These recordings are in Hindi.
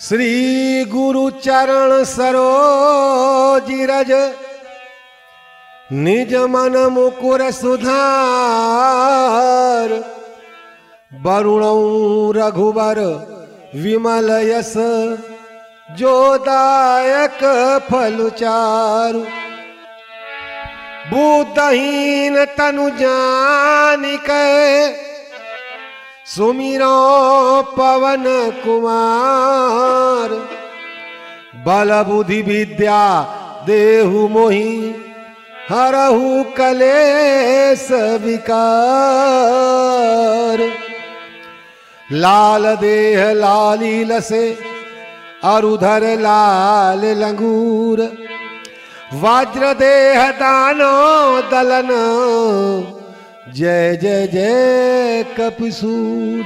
श्री गुरु चरण सरोज रज निज मन मुकुर सुधार वरुणौ रघुवर विमल यस जो दायक फल चारु बुद्धहीन तनु जानिकै सुमिरो पवन कुमार बल बुद्धि विद्या देहु मोहि हरहु कलेश विकार लाल देह लाली लसे अरुधर लाल लंगूर वज्र देह दानो दलन जय जय जय कपिसूर।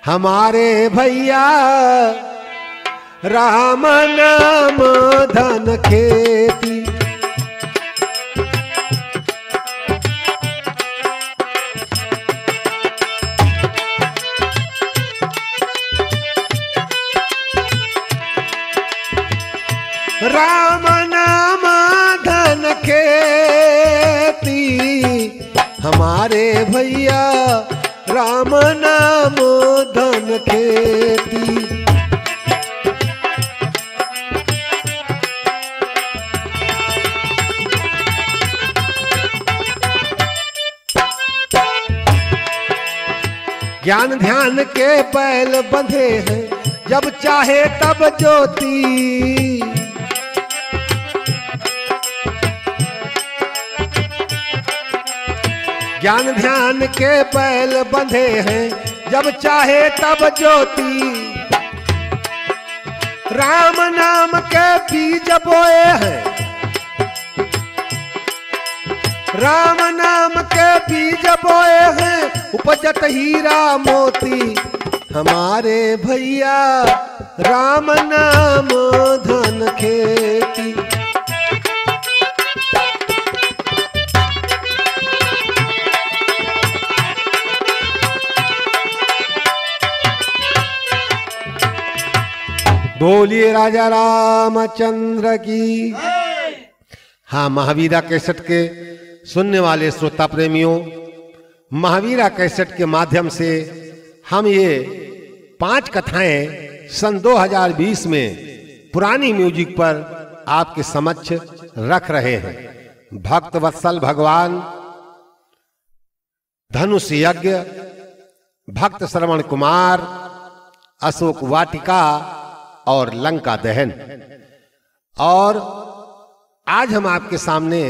हमारे भैया राम नाम धन खेती राम नाम धन खेती हमारे भैया राम नाम धन खेती। ज्ञान ध्यान के बैल बंधे हैं जब चाहे तब ज्योति ज्ञान ध्यान के बैल बंधे हैं जब चाहे तब ज्योति राम नाम के बीज बोए हैं राम नाम के बीज बोए हैं उपजत हीरा मोती हमारे भैया राम नाम धन खेती। बोलिए राजा रामचंद्र की। हाँ, महावीरा कैसेट के सुनने वाले श्रोता प्रेमियों, महावीरा कैसेट के माध्यम से हम ये 5 कथाएं सन 2020 में पुरानी म्यूजिक पर आपके समक्ष रख रहे हैं। भक्त वत्सल भगवान, धनुष यज्ञ, भक्त श्रवण कुमार, अशोक वाटिका और लंका दहन। और आज हम आपके सामने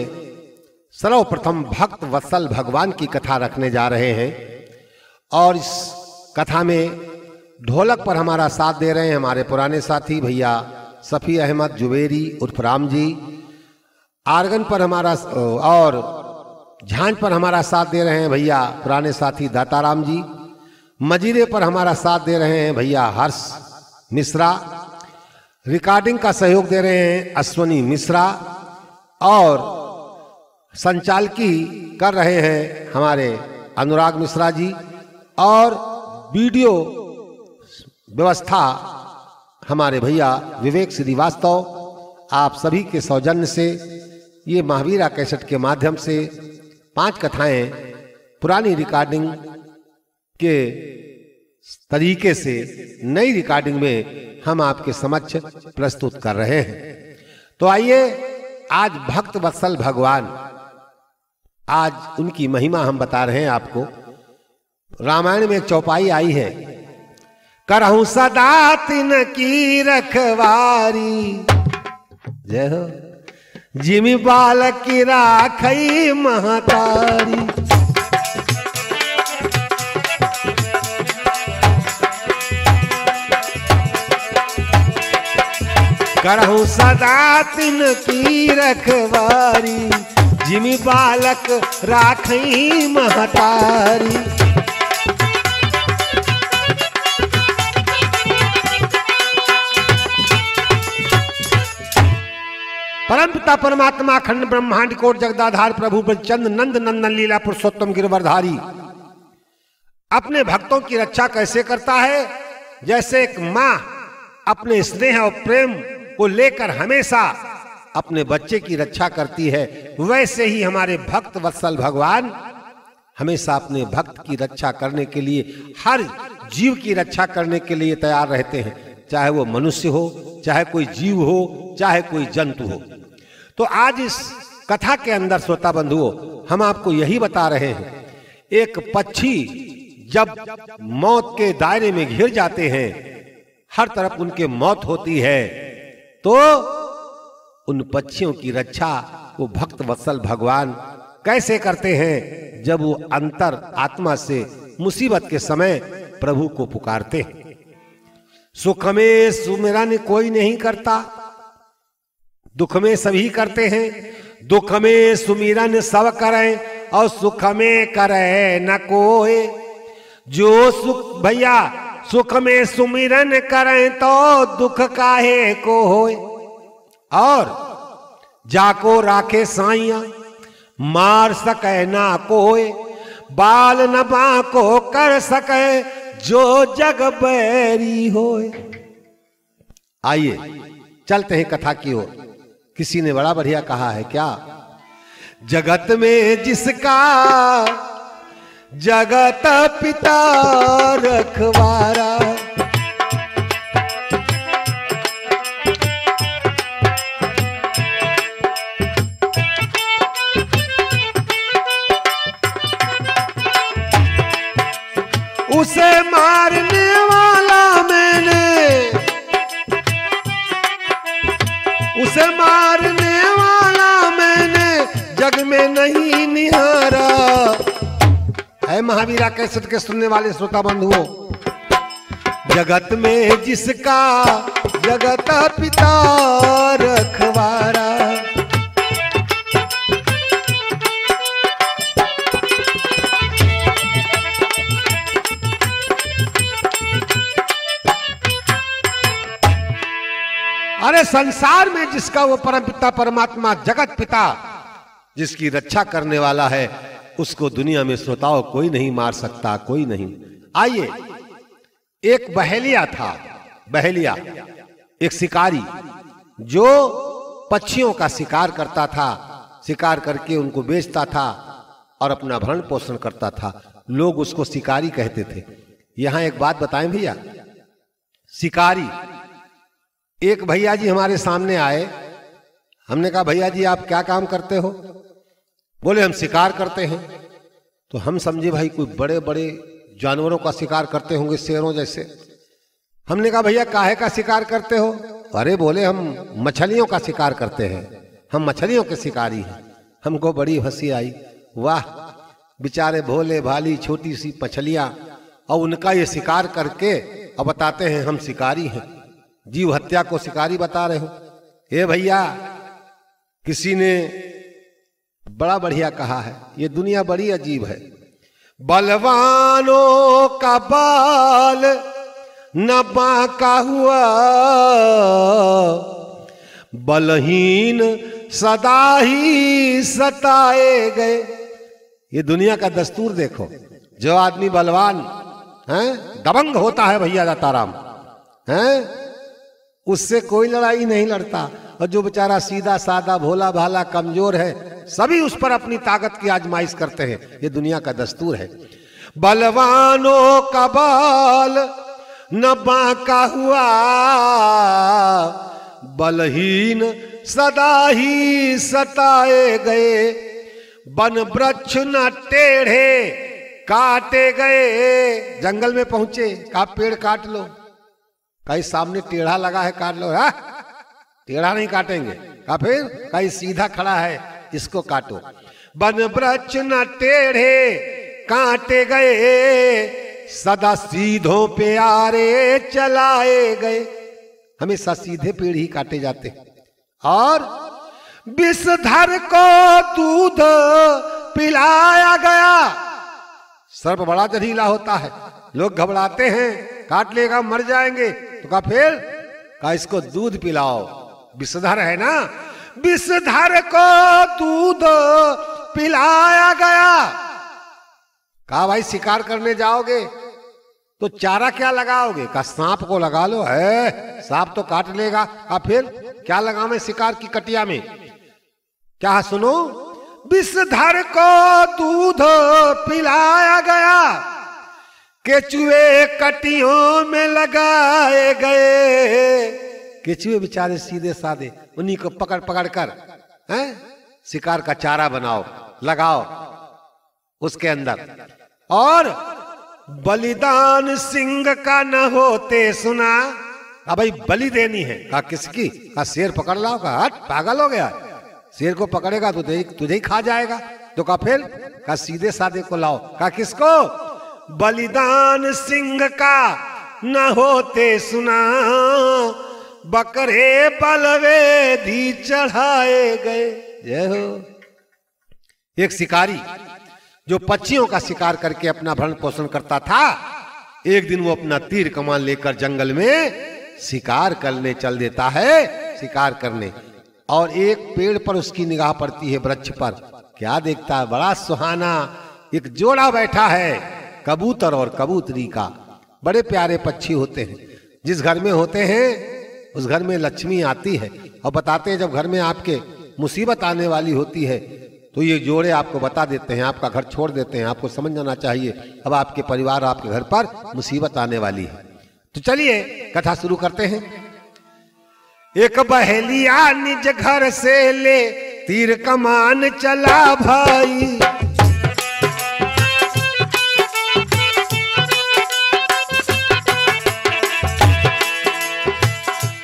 सर्वप्रथम भक्त वत्सल भगवान की कथा रखने जा रहे हैं। और इस कथा में ढोलक पर हमारा साथ दे रहे हैं हमारे पुराने साथी भैया सफी अहमद जुबेरी उर्फ राम जी। आर्गन पर हमारा और झांझ पर हमारा साथ दे रहे हैं भैया पुराने साथी दाताराम जी। मजीरे पर हमारा साथ दे रहे हैं भैया हर्ष मिश्रा। रिकॉर्डिंग का सहयोग दे रहे हैं अश्वनी मिश्रा। और संचालकी कर रहे हैं हमारे अनुराग मिश्रा जी। और वीडियो व्यवस्था हमारे भैया विवेक श्रीवास्तव। आप सभी के सौजन्य से ये महावीरा कैसेट के माध्यम से 5 कथाएं पुरानी रिकॉर्डिंग के तरीके से नई रिकॉर्डिंग में हम आपके समक्ष प्रस्तुत कर रहे हैं। तो आइए, आज भक्त वत्सल भगवान, आज उनकी महिमा हम बता रहे हैं आपको। रामायण में एक चौपाई आई है, करहूं सदा तिन की रखवारी, जय हो जिमि बालक की राखई महतारी। करहूं सदा तिन की रखवारी, जिमि बालक राखई महतारी। परमपिता परमात्मा अखंड ब्रह्मांड कोट जगदाधार प्रभु ब्रजचंद नंद नंदन लीला पुरुषोत्तम गिरवरधारी अपने भक्तों की रक्षा कैसे करता है। जैसे एक माँ अपने स्नेह और प्रेम को लेकर हमेशा अपने बच्चे की रक्षा करती है, वैसे ही हमारे भक्त वत्सल भगवान हमेशा अपने भक्त की रक्षा करने के लिए, हर जीव की रक्षा करने के लिए तैयार रहते हैं, चाहे वो मनुष्य हो, चाहे कोई जीव हो, चाहे कोई जंतु हो। तो आज इस कथा के अंदर श्रोता बंधुओं हम आपको यही बता रहे हैं, एक पक्षी जब मौत के दायरे में घिर जाते हैं, हर तरफ उनके मौत होती है, तो उन पक्षियों की रक्षा वो भक्त वत्सल भगवान कैसे करते हैं, जब वो अंतर आत्मा से मुसीबत के समय प्रभु को पुकारते हैं। सुख में सुमिरन कोई नहीं करता, दुख में सभी करते हैं, दुख में सुमिरन सब करें और सुख में करे न कोई। जो सुख भैया सुख में सुमिरन करें तो दुख काहे को होए, और जाको राखे साइया मार सके ना कोई, बाल न बाको कर सके जो जग बैरी होए। आइए चलते हैं कथा की ओर। किसी ने बड़ा बढ़िया कहा है, क्या जगत में जिसका जगत पिता रखवारा, उसे मारने वाला मैंने, उसे मारने वाला मैंने जग में नहीं निहारा। है महावीरा कैसेट के सुनने वाले श्रोता बंधुओं, जगत में जिसका जगत पिता रखवारा, अरे संसार में जिसका वो परम पिता परमात्मा जगत पिता जिसकी रक्षा करने वाला है, उसको दुनिया में श्रोताओं कोई नहीं मार सकता, कोई नहीं। आइए, एक बहेलिया था, बहेलिया एक शिकारी जो पक्षियों का शिकार करता था, शिकार करके उनको बेचता था और अपना भरण पोषण करता था। लोग उसको शिकारी कहते थे। यहां एक बात बताएं भैया, शिकारी, एक भैया जी हमारे सामने आए, हमने कहा भैया जी आप क्या काम करते हो? बोले हम शिकार करते हैं। तो हम समझे भाई कोई बड़े बड़े जानवरों का शिकार करते होंगे, शेरों जैसे। हमने कहा भैया काहे का शिकार करते हो? अरे बोले हम मछलियों का शिकार करते हैं, हम मछलियों के शिकारी हैं। हमको बड़ी हंसी आई, वाह बेचारे भोले भाली छोटी सी मछलियां, और उनका ये शिकार करके अब बताते हैं हम शिकारी हैं। जीव हत्या को शिकारी बता रहे हो? हे भैया, किसी ने बड़ा बढ़िया कहा है, ये दुनिया बड़ी अजीब है। बलवानों का बाल न बांका हुआ, बलहीन सदा ही सताए गए। ये दुनिया का दस्तूर देखो, जो आदमी बलवान है, दबंग होता है भैया दाताराम है, उससे कोई लड़ाई नहीं लड़ता, और जो बेचारा सीधा सादा भोला भाला कमजोर है, सभी उस पर अपनी ताकत की आजमाइश करते हैं। ये दुनिया का दस्तूर है। बलवानों का बाल न बांका हुआ, बलहीन सदा ही सताए गए। वन वृक्ष न टेढ़े काटे गए। जंगल में पहुंचे, कहा पेड़ काट लो, कहीं सामने टेढ़ा लगा है काट लो। है टेढ़ा नहीं काटेंगे, कहा फिर कहीं सीधा खड़ा है इसको काटो। वन वृक्ष न टेढ़े काटे गए, सदा सीधों पे आरे चलाए गए। हमेशा सीधे पेड़ ही काटे जाते। और विषधर को दूध पिलाया गया। सर्प बड़ा जहरीला होता है, लोग घबराते हैं, काट लेगा मर जाएंगे, तो कहा फिर कहा इसको दूध पिलाओ, विषधर है ना। विषधर को दूध पिलाया गया। कहा भाई शिकार करने जाओगे तो चारा क्या लगाओगे? कहा सांप को लगा लो। है, सांप तो काट लेगा। कहा फिर क्या लगावे शिकार की कटिया में? क्या सुनो, विषधर को दूध पिलाया गया, केचुए कटियों में लगाए गए। केचुए बेचारे सीधे साधे, उन्हीं को पकड़ पकड़ कर हैं शिकार का चारा बनाओ, लगाओ उसके अंदर। और बलिदान सिंह का न होते सुना। अब भाई बलि देनी है। कहा किसकी? कहा शेर पकड़ लाओ। कहा हट, पागल हो गया, शेर को पकड़ेगा तो तुझे ही खा जाएगा। तो कहा फिर? कहा सीधे साधे को लाओ। कहा किसको? बलिदान सिंह का न होते सुना, बकरे बलवेदी चढ़ाए गए। जय हो। एक शिकारी जो पक्षियों का शिकार करके अपना भरण पोषण करता था, एक दिन वो अपना तीर कमान लेकर जंगल में शिकार करने चल देता है, शिकार करने। और एक पेड़ पर उसकी निगाह पड़ती है, वृक्ष पर। क्या देखता है? बड़ा सुहाना एक जोड़ा बैठा है, कबूतर और कबूतरी का। बड़े प्यारे पक्षी होते हैं, जिस घर में होते हैं उस घर में लक्ष्मी आती है। और बताते हैं जब घर में आपके मुसीबत आने वाली होती है तो ये जोड़े आपको बता देते हैं, आपका घर छोड़ देते हैं। आपको समझ जाना चाहिए अब आपके परिवार, आपके घर पर मुसीबत आने वाली है। तो चलिए कथा शुरू करते हैं। एक बहेलिया निज घर से ले तीर कमान चला भाई,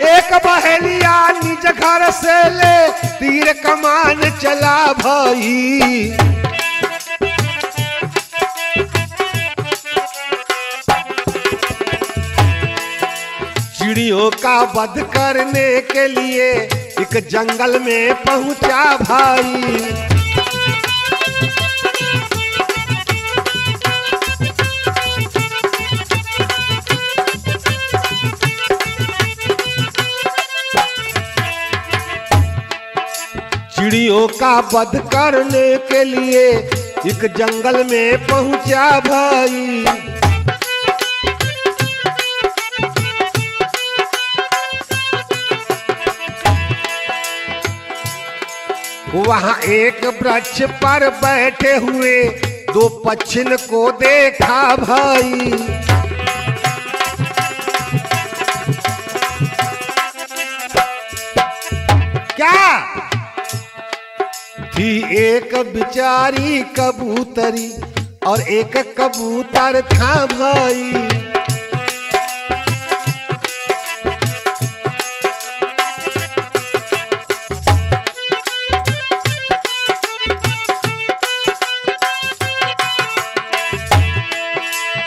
एक बहेलिया निज घर से ले तीर कमान चला भाई। चिड़ियों का वध करने के लिए एक जंगल में पहुंचा भाई। चिड़ियों का वध करने के लिए एक जंगल में पहुंचा भाई। वहां एक वृक्ष पर बैठे हुए दो पक्षियों को देखा भाई। क्या थी? एक बिचारी कबूतरी और एक कबूतर था भाई।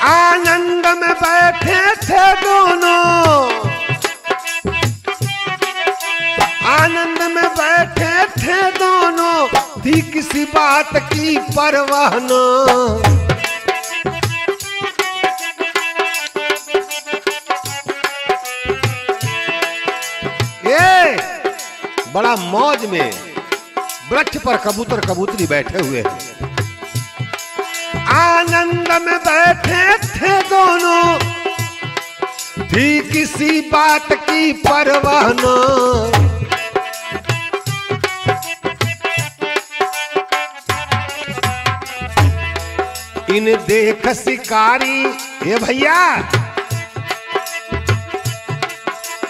आनंद में बैठे थे दोनों, आनंद में बैठे थे दोनों, थी किसी बात की परवाह न। ये बड़ा मौज में वृक्ष पर कबूतर कबूतरी बैठे हुए हैं। आनंद में बैठे थे दोनों, थी किसी बात की परवाह न। इन देख शिकारी, ये भैया,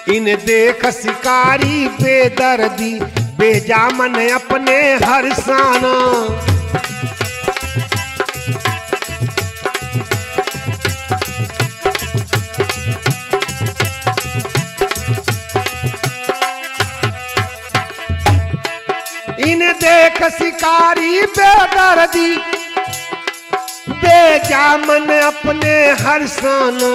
इन देख शिकारी बेदर्दी बेजामन अपने हरसाना। इन देख शिकारी बेदर्दी बेजामन अपने हरसाना।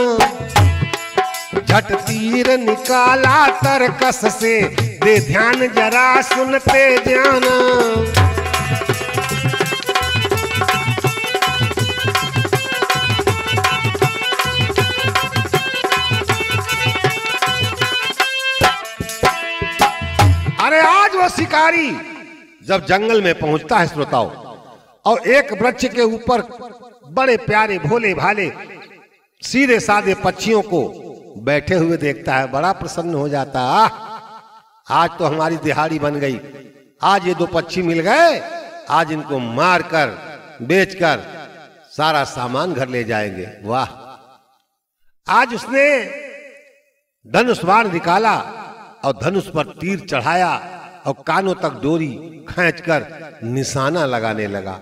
झट तीर निकाला तरकस से, दे ध्यान जरा सुनते जाना। अरे आज वो शिकारी जब जंगल में पहुंचता है श्रोताओं, और एक वृक्ष के ऊपर बड़े प्यारे भोले भाले सीधे साधे पक्षियों को बैठे हुए देखता है, बड़ा प्रसन्न हो जाता है। आज तो हमारी दिहाड़ी बन गई, आज ये 2 पक्षी मिल गए, आज इनको मारकर बेचकर सारा सामान घर ले जाएंगे। वाह! आज उसने धनुष बाण निकाला और धनुष पर तीर चढ़ाया और कानों तक डोरी खींचकर निशाना लगाने लगा।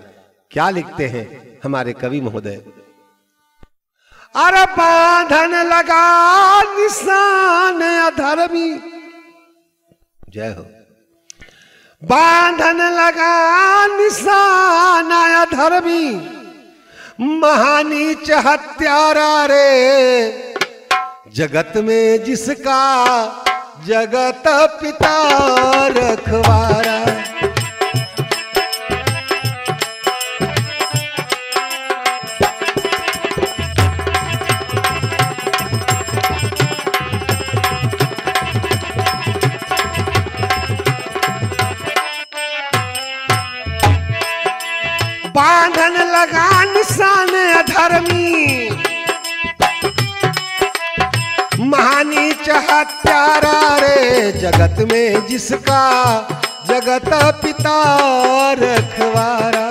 क्या लिखते हैं हमारे कवि महोदय? अरे बांधन लगा निशान अधर्मी, जय हो। बांधन लगा निशान अधर्मी, महानीच हत्यारा रे, जगत में जिसका जगत पिता रखवारा। बांधन लगा निशान अधर्मी, महानीच हत्यारा रे, जगत में जिसका जगत पिता रखवारा।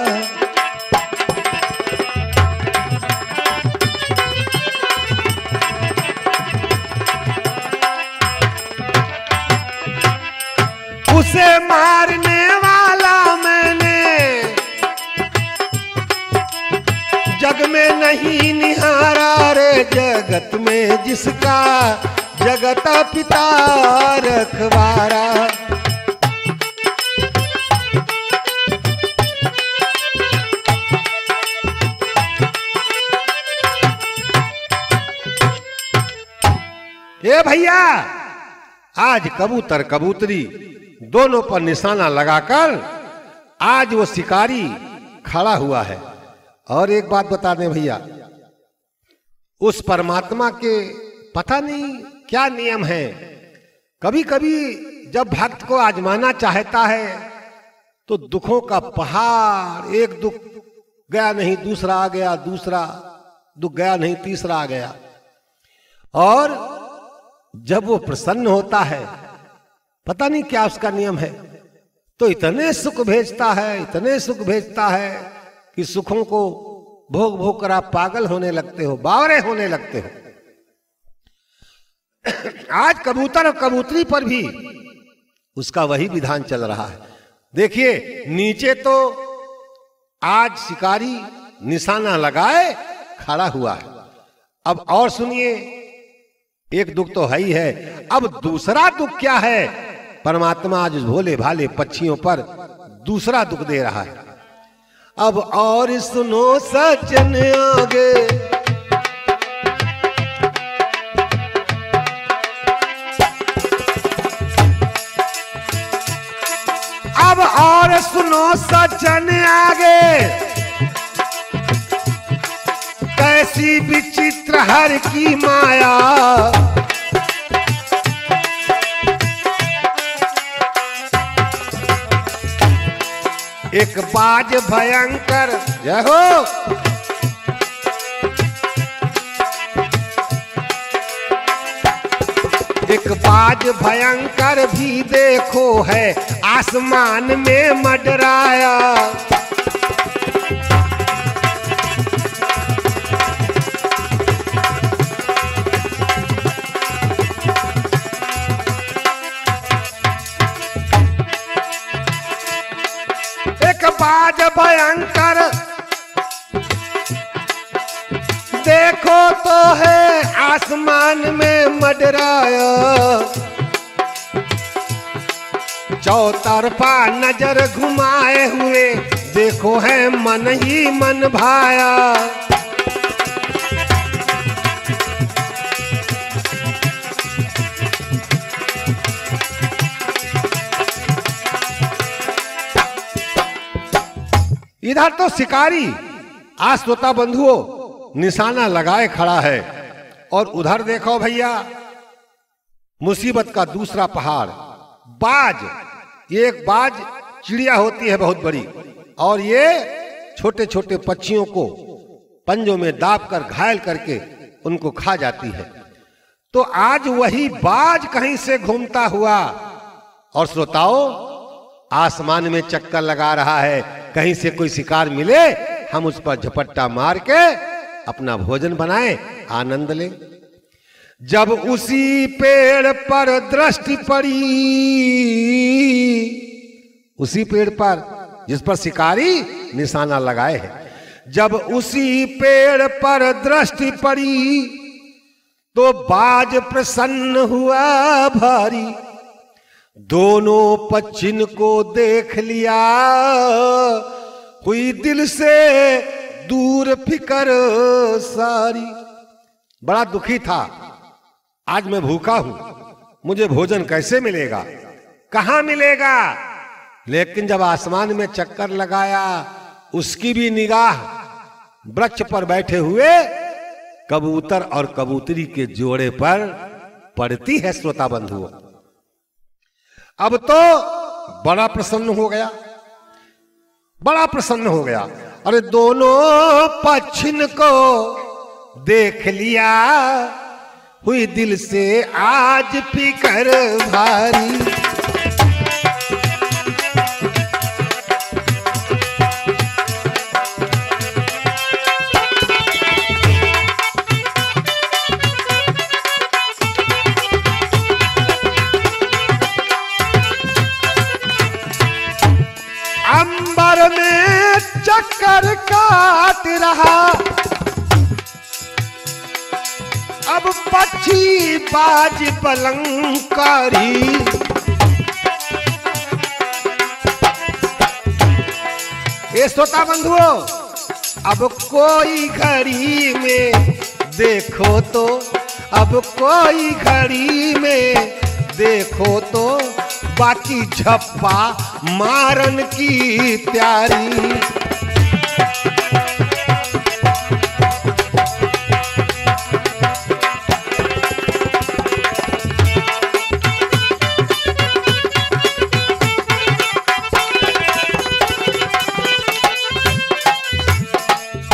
उसे मारने वाला मैंने जग में नहीं निहारा रे, जगत में जिसका जगत पिता रखवारा। ए भैया, आज कबूतर कबूतरी दोनों पर निशाना लगाकर आज वो शिकारी खड़ा हुआ है। और एक बात बता दें भैया, उस परमात्मा के पता नहीं क्या नियम है, कभी कभी जब भक्त को आजमाना चाहता है तो दुखों का पहाड़, एक दुख गया नहीं दूसरा आ गया, दूसरा दुख गया नहीं तीसरा आ गया। और जब वो प्रसन्न होता है, पता नहीं क्या उसका नियम है, तो इतने सुख भेजता है, इतने सुख भेजता है कि सुखों को भोग भोग कर आप पागल होने लगते हो, बावरे होने लगते हो। आज कबूतर और कबूतरी पर भी उसका वही विधान चल रहा है। देखिए, नीचे तो आज शिकारी निशाना लगाए खड़ा हुआ है। अब और सुनिए, एक दुख तो है ही है, अब दूसरा दुख क्या है? परमात्मा आज भोले भाले पक्षियों पर दूसरा दुख दे रहा है। अब और सुनो सजन आगे, अब और सुनो सजन आगे, कैसी विचित्र हर की माया, एक बाज भयंकर, जय हो, एक बाज भयंकर भी देखो है आसमान में मंडराया। बाज भयंकर देखो तो है आसमान में मंडराया, चौतरफा नजर घुमाए हुए देखो है मन ही मन भाया। इधर तो शिकारी आज श्रोता बंधुओं निशाना लगाए खड़ा है, और उधर देखो भैया मुसीबत का दूसरा पहाड़, बाज। ये एक बाज चिड़िया होती है बहुत बड़ी, और ये छोटे छोटे पक्षियों को पंजों में दाब कर घायल करके उनको खा जाती है। तो आज वही बाज कहीं से घूमता हुआ और श्रोताओं आसमान में चक्कर लगा रहा है, कहीं से कोई शिकार मिले हम उस पर झपट्टा मार के अपना भोजन बनाएं, आनंद लें। जब उसी पेड़ पर दृष्टि पड़ी, उसी पेड़ पर जिस पर शिकारी निशाना लगाए हैं, जब उसी पेड़ पर दृष्टि पड़ी तो बाज प्रसन्न हुआ भारी, दोनों पक्षिन को देख लिया, हुई दिल से दूर फिकर सारी। बड़ा दुखी था, आज मैं भूखा हूं, मुझे भोजन कैसे मिलेगा, कहां मिलेगा। लेकिन जब आसमान में चक्कर लगाया, उसकी भी निगाह वृक्ष पर बैठे हुए कबूतर और कबूतरी के जोड़े पर पड़ती है। श्रोता बंधुओं, अब तो बड़ा प्रसन्न हो गया, बड़ा प्रसन्न हो गया। अरे दोनों पक्षिन को देख लिया, हुई दिल से आज फिकर भारी। अंबर में चक्कर काट रहा, अब पक्षी बाज पलंकारी। ये श्रोता बंधुओं, अब कोई घड़ी में देखो तो, अब कोई घड़ी में देखो तो, बाकी झप्पा मारन की तैयारी।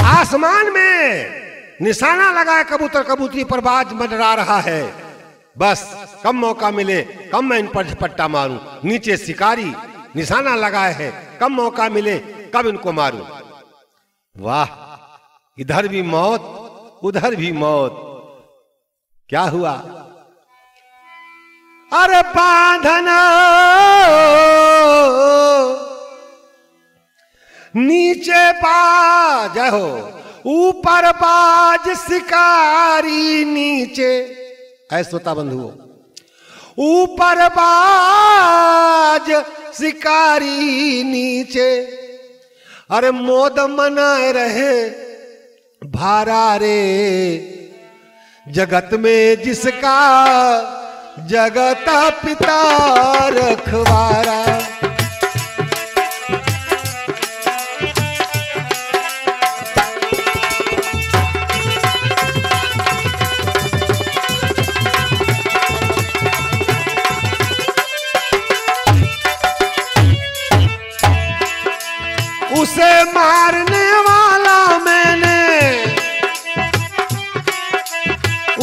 आसमान में निशाना लगाए कबूतर कबूतरी पर बाज मंडरा रहा है। बस कम मौका मिले कम मैं इन पर झपट्टा मारूं। नीचे शिकारी निशाना लगाए है, कम मौका मिले कब इनको मारूं। वाह, इधर भी मौत उधर भी मौत। क्या हुआ? अरे बांधना नीचे बाज हो, ऊपर बाज शिकारी नीचे। ऐ श्रोता बंधुओं, ऊपर बाज शिकारी नीचे। अरे मोद मनाए रहे भारा रे, जगत में जिसका जगत पिता रखवारा। उसे मारने वाला मैंने,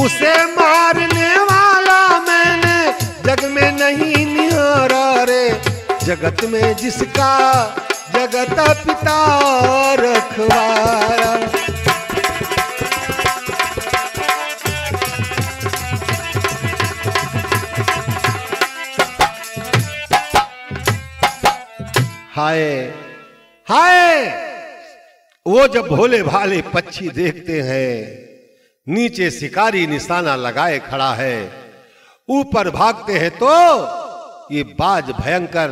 उसे मारने वाला मैंने जग में नहीं निहारा रे, जगत में जिसका जगत पिता रखवारा। हाय हाय, वो जब भोले भाले पक्षी देखते हैं, नीचे शिकारी निशाना लगाए खड़ा है, ऊपर भागते हैं तो ये बाज भयंकर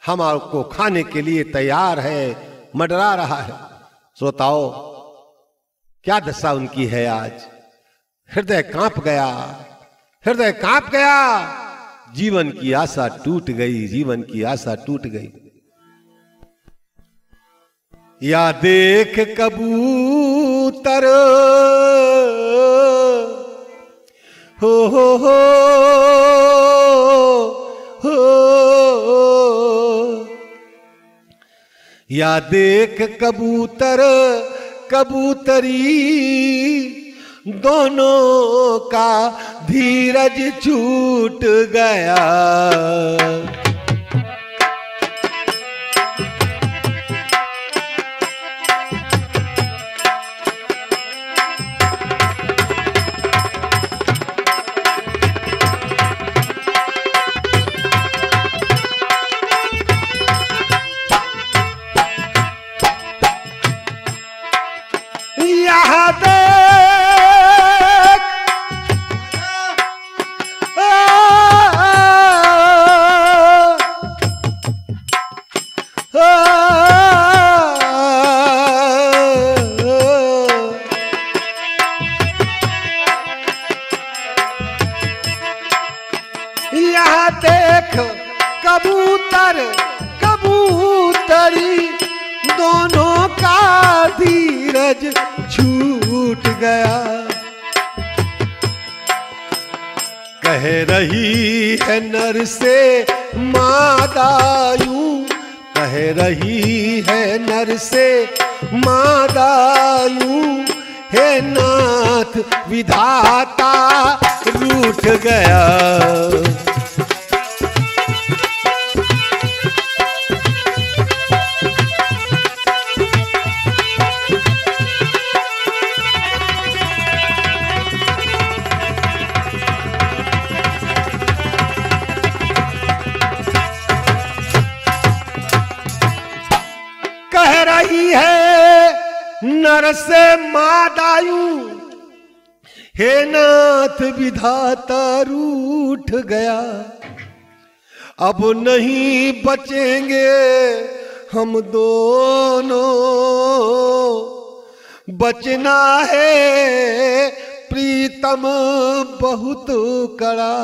हमको खाने के लिए तैयार है, मंडरा रहा है। श्रोताओ, क्या दशा उनकी है आज। हृदय कांप गया, हृदय कांप गया। जीवन की आशा टूट गई, जीवन की आशा टूट गई। या देख कबूतर हो या देख कबूतर कबूतरी दोनों का धीरज छूट गया। यहाँ देख कबूतर कबूतरी दोनों का धीरज छूट गया। कह रही है नर से मादा यूं, कह रही है नर से मादा यूं, हे नाथ विधाता रूठ गया। कह रही है नर से मादायू, हे नाथ विधाता रूठ गया। अब नहीं बचेंगे हम दोनों, बचना है प्रीतम बहुत कड़ा।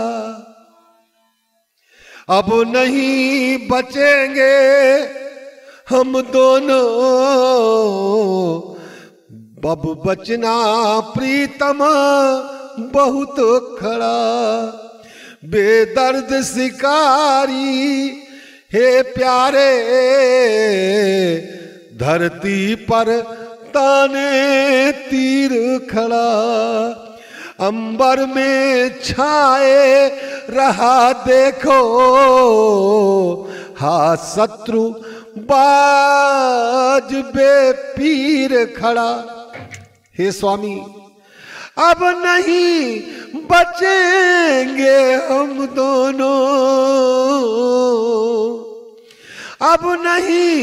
अब नहीं बचेंगे हम दोनों, अब बचना प्रीतम बहुत खड़ा। बेदर्द शिकारी हे प्यारे, धरती पर ताने तीर खड़ा। अंबर में छाए रहा देखो, हा शत्रु बाज बेपीर खड़ा। हे स्वामी अब नहीं बचेंगे हम दोनों, अब नहीं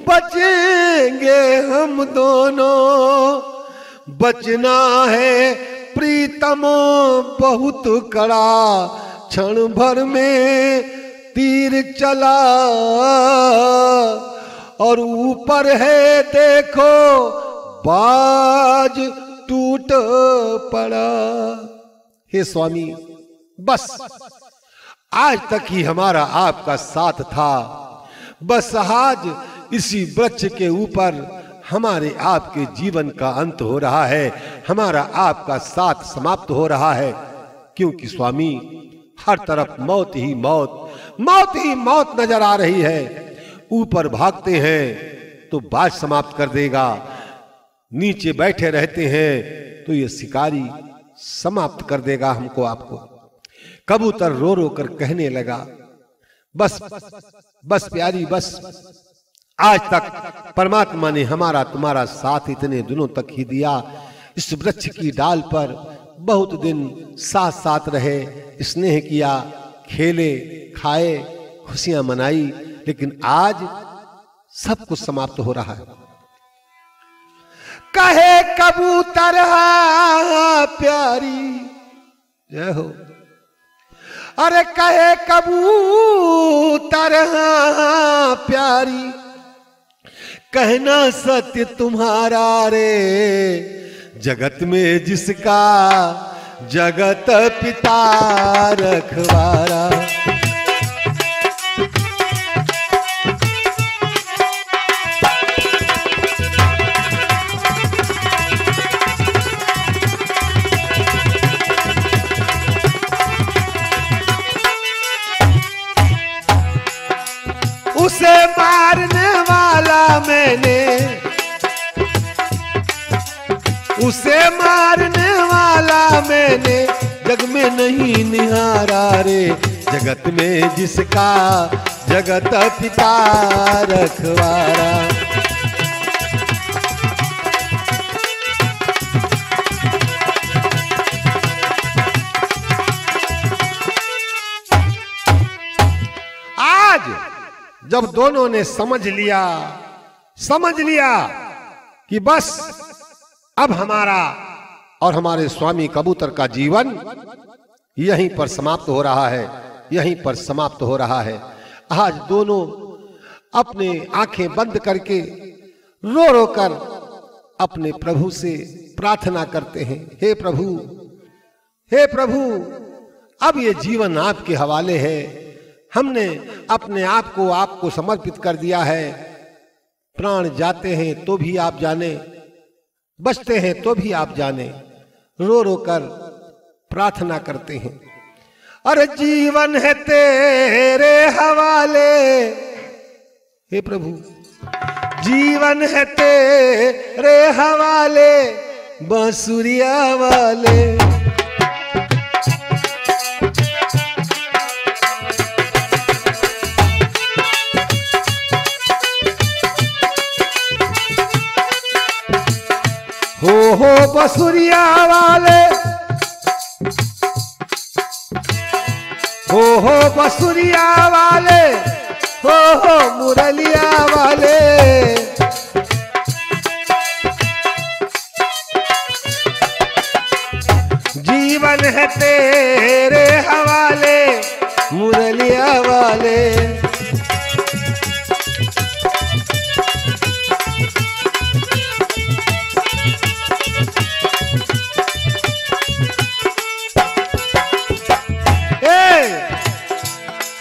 बचेंगे हम दोनों, बचना है प्रीतमो बहुत कड़ा। क्षण भर में तीर चला और ऊपर है देखो बाज टूट पड़ा। हे स्वामी बस आज तक ही हमारा आपका साथ था, बस आज इसी वृक्ष के ऊपर हमारे आपके जीवन का अंत हो रहा है, हमारा आपका साथ समाप्त हो रहा है। क्योंकि स्वामी हर तरफ मौत ही मौत, मौत ही मौत नजर आ रही है। ऊपर भागते हैं तो बाज समाप्त कर देगा, नीचे बैठे रहते हैं तो ये शिकारी समाप्त कर देगा हमको आपको। कबूतर रो रो कर कहने लगा, बस बस प्यारी बस, आज तक परमात्मा ने हमारा तुम्हारा साथ इतने दिनों तक ही दिया। इस वृक्ष की डाल पर बहुत दिन साथ साथ रहे, स्नेह किया, खेले खाए, खुशियां मनाई, लेकिन आज सब कुछ समाप्त हो रहा है। कहे कबूतर प्यारी जय हो, अरे कहे कबूतर प्यारी, कहना सत्य तुम्हारा रे, जगत में जिसका जगत पिता रखवारा। उसे मारने वाला मैंने, उसे मारने वाला वाला मैंने जग में नहीं निहारा रे, जगत में जिसका जगत पिता रखवारा। आज जब दोनों ने समझ लिया कि बस अब हमारा और हमारे स्वामी कबूतर का जीवन यहीं पर समाप्त हो रहा है, यहीं पर समाप्त हो रहा है। आज दोनों अपने आंखें बंद करके रो रो कर अपने प्रभु से प्रार्थना करते हैं, हे प्रभु, हे प्रभु, अब ये जीवन आपके हवाले है। हमने अपने आप को आपको समर्पित कर दिया है। प्राण जाते हैं तो भी आप जाने, बचते हैं तो भी आप जाने। रो रो कर प्रार्थना करते हैं, अरे जीवन है तेरे हवाले, हे प्रभु, जीवन है तेरे हवाले, बांसुरिया वाले। हो बसुरिया वाले, हो बसुरिया वाले, हो मुरलिया वाले। जीवन है तेरे हवाले, मुरलिया वाले।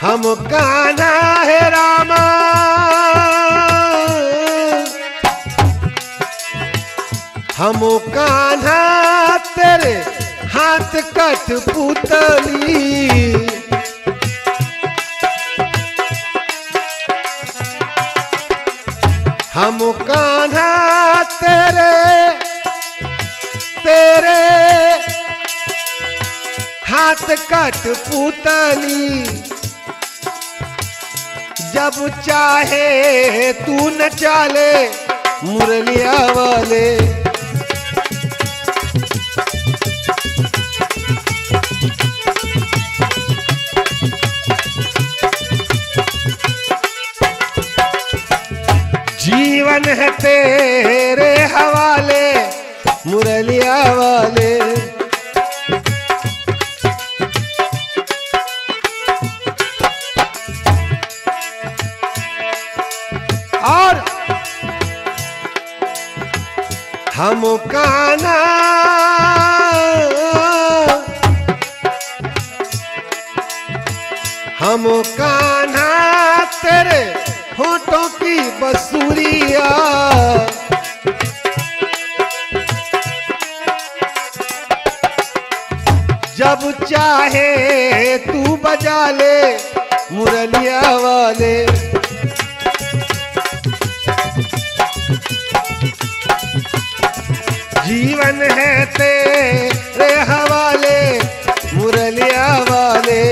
हम कान्हा है रामा, हम कान्हा तेरे हाथ कठपुतली। हम कान्हा तेरे हाथ कठपुतली। जब चाहे तू न चाले मुरलिया वाले। जीवन है तेरे हवाले, मुरलिया वाले। और हम कान्हा, हम कान्हा तेरे होठों की बसुरिया। जब चाहे तू बजा ले मुरलिया वाले। जीवन है तेरे हवाले, मुरलिया वाले।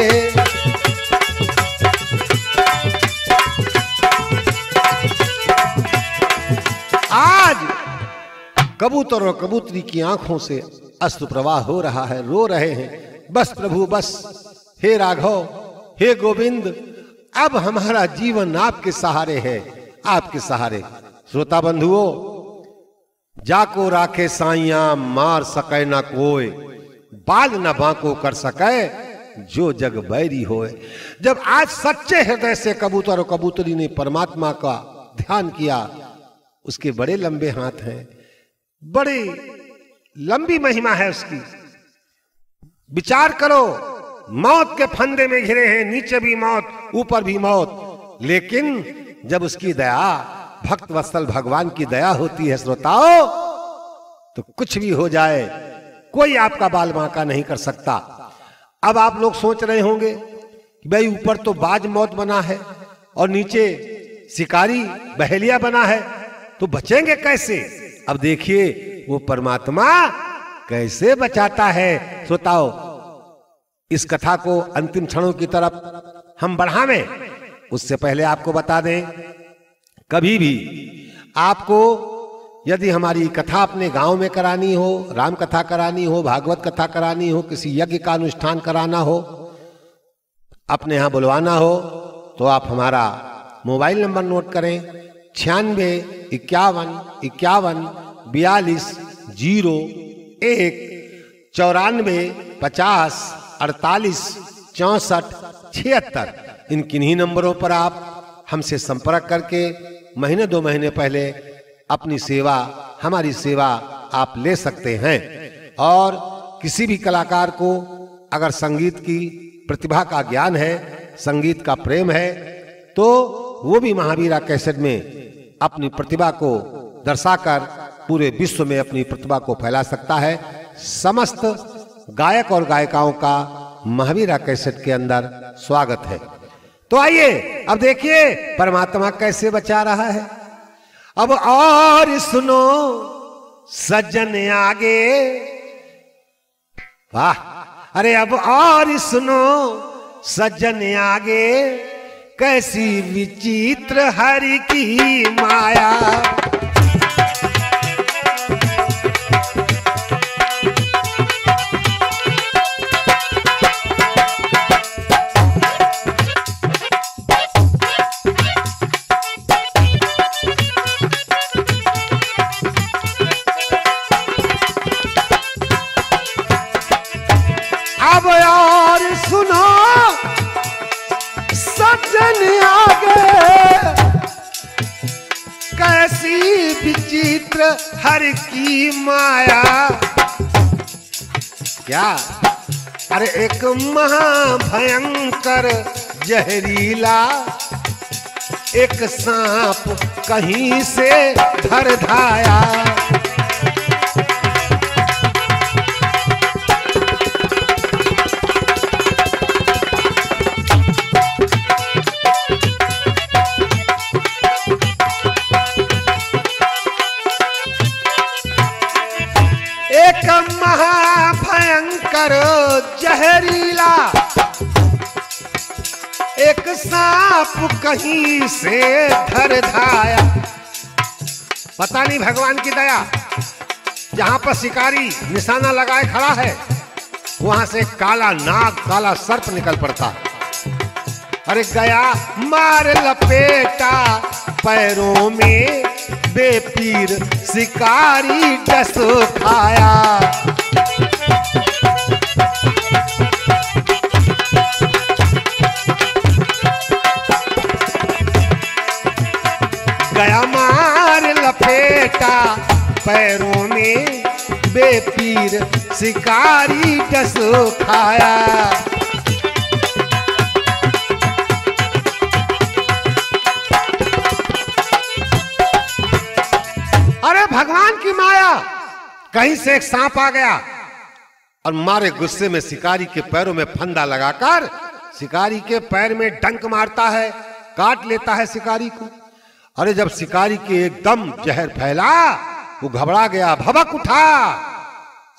आज कबूतर और कबूतरी की आंखों से अश्रु प्रवाह हो रहा है, रो रहे हैं, बस प्रभु बस, हे राघव, हे गोविंद, अब हमारा जीवन आपके सहारे है, आपके सहारे। श्रोता बंधुओं, जाको राखे साइया मार सके ना कोई, बाल न बांको कर सके जो जग बैरी होए। जब आज सच्चे हृदय से कबूतर और कबूतरी ने परमात्मा का ध्यान किया, उसके बड़े लंबे हाथ हैं, बड़ी लंबी महिमा है उसकी। विचार करो, मौत के फंदे में घिरे हैं, नीचे भी मौत, ऊपर भी मौत, लेकिन जब उसकी दया, भक्त वत्सल भगवान की दया होती है श्रोताओ, तो कुछ भी हो जाए, कोई आपका बाल बांका नहीं कर सकता। अब आप लोग सोच रहे होंगे कि भाई ऊपर तो बाज मौत बना है और नीचे शिकारी बहेलिया बना है, तो बचेंगे कैसे? अब देखिए, वो परमात्मा कैसे बचाता है। श्रोताओ, इस कथा को अंतिम क्षणों की तरफ हम बढ़ावें उससे पहले आपको बता दें, कभी भी आपको यदि हमारी कथा अपने गांव में करानी हो, राम कथा करानी हो, भागवत कथा करानी हो, किसी यज्ञ का अनुष्ठान कराना हो, अपने यहां बुलवाना हो, तो आप हमारा मोबाइल नंबर नोट करें 96 91 42 94 50 48 64 76। इन किन्हीं नंबरों पर आप हमसे संपर्क करके महीने 2 महीने पहले अपनी सेवा, हमारी सेवा आप ले सकते हैं। और किसी भी कलाकार को अगर संगीत की प्रतिभा का ज्ञान है, संगीत का प्रेम है, तो वो भी महावीरा कैसेट में अपनी प्रतिभा को दर्शाकर पूरे विश्व में अपनी प्रतिभा को फैला सकता है। समस्त गायक और गायिकाओं का महावीरा कैसेट के अंदर स्वागत है। तो आइए अब देखिए परमात्मा कैसे बचा रहा है। अब और सुनो सज्जन आगे, वाह, अरे अब और सुनो सज्जन आगे, कैसी विचित्र हरि की माया। अब और सुनो सज्जन आगे, कैसी विचित्र हरि की माया। क्या? अरे एक महाभयंकर जहरीला एक सांप कहीं से धर धाया। एक महाभयंकर जहरीला एक सांप कहीं से धर धाया। पता नहीं भगवान की दया, जहां पर शिकारी निशाना लगाए खड़ा है वहां से काला नाग, काला सर्प निकल पड़ता। अरे गया मार लपेटा पैरों में, बेपीर शिकारी डस खाया। गया मार लपेटा पैरों में, बेपीर शिकारी डस खाया। अरे भगवान की माया, कहीं से एक सांप आ गया और मारे गुस्से में शिकारी के पैरों में फंदा लगाकर शिकारी के पैर में डंक मारता है, काट लेता है शिकारी को। अरे जब शिकारी के एकदम जहर फैला, वो घबरा गया, भभक उठा,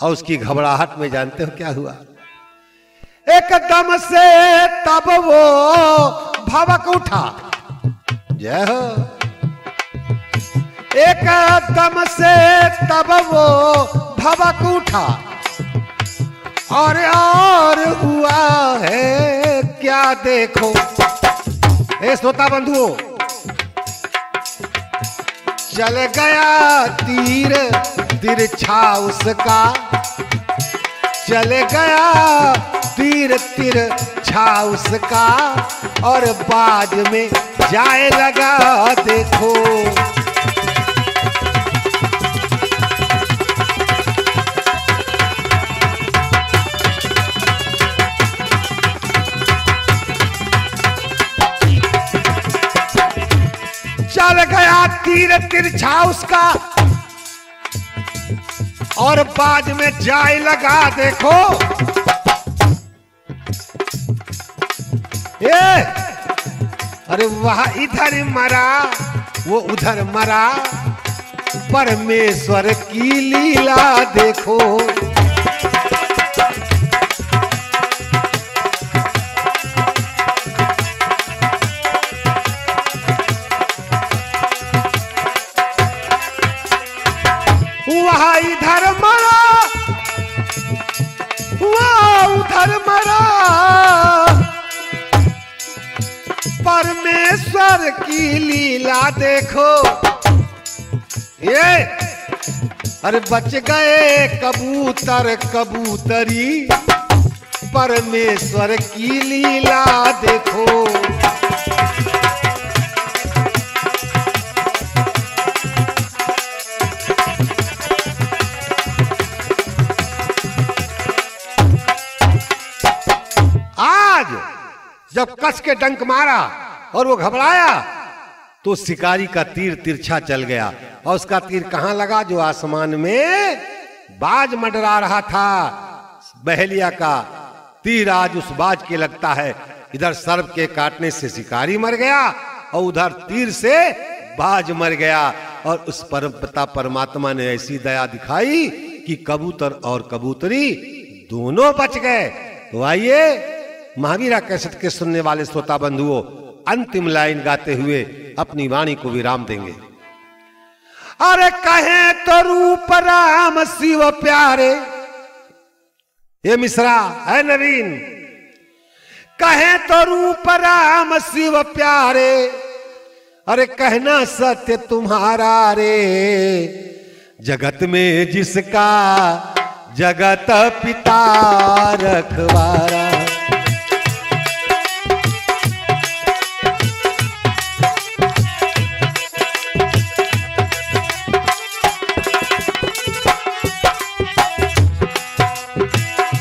और उसकी घबराहट में जानते हो क्या हुआ? एकदम से तब वो भभक उठा। जय हो। एकदम से तब वो भभक उठा, और हुआ है क्या देखो। ए श्रोता बंधुओं, चल गया तीर तिरछा उसका, चल गया तीर तिरछा उसका, और बाज में जाए लगा देखो। चल गया तीर तिरछा उसका, और बाज में जाए लगा देखो। ये अरे वह इधर मरा, वो उधर मरा, परमेश्वर की लीला देखो। परमेश्वर की लीला देखो, ये अरे बच गए कबूतर कबूतरी, परमेश्वर की लीला देखो। आज जब कस के डंक मारा और वो घबराया तो शिकारी का तीर तिरछा चल गया, और उसका तीर कहां लगा? जो आसमान में बाज मंडरा रहा था। बहेलिया का तीर आज उस बाज के लगता है। इधर सर्प के काटने से शिकारी मर गया और उधर तीर से बाज मर गया। और उस परमपिता परमात्मा ने ऐसी दया दिखाई कि कबूतर और कबूतरी दोनों बच गए। तो आइए महावीरा कैसेट के सुनने वाले श्रोता बंधुओं, अंतिम लाइन गाते हुए अपनी वाणी को विराम देंगे। अरे कहे तो रूप राम शिव प्यारे, ये मिश्रा है नवीन। कहे तो रूप राम शिव प्यारे, अरे कहना सत्य तुम्हारा रे। जगत में जिसका जगत पिता रखवारा,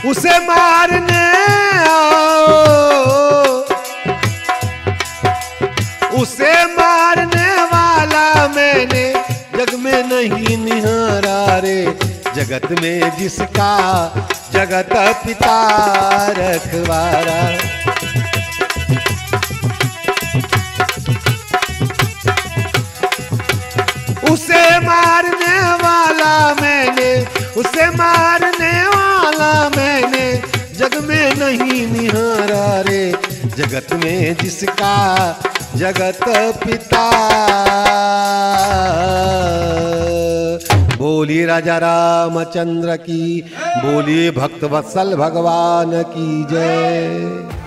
उसे मारने उसे मारने वाला मैंने जग में नहीं निहारा रे। जगत में जिसका जगत पिता रखवारा, उसे मारने वाला मैंने, उसे मारने वाला मैंने जग में नहीं निहारा रे। जगत में जिसका जगत पिता। बोलिए राजा रामचंद्र की, बोलिए भक्त वत्सल भगवान की जय।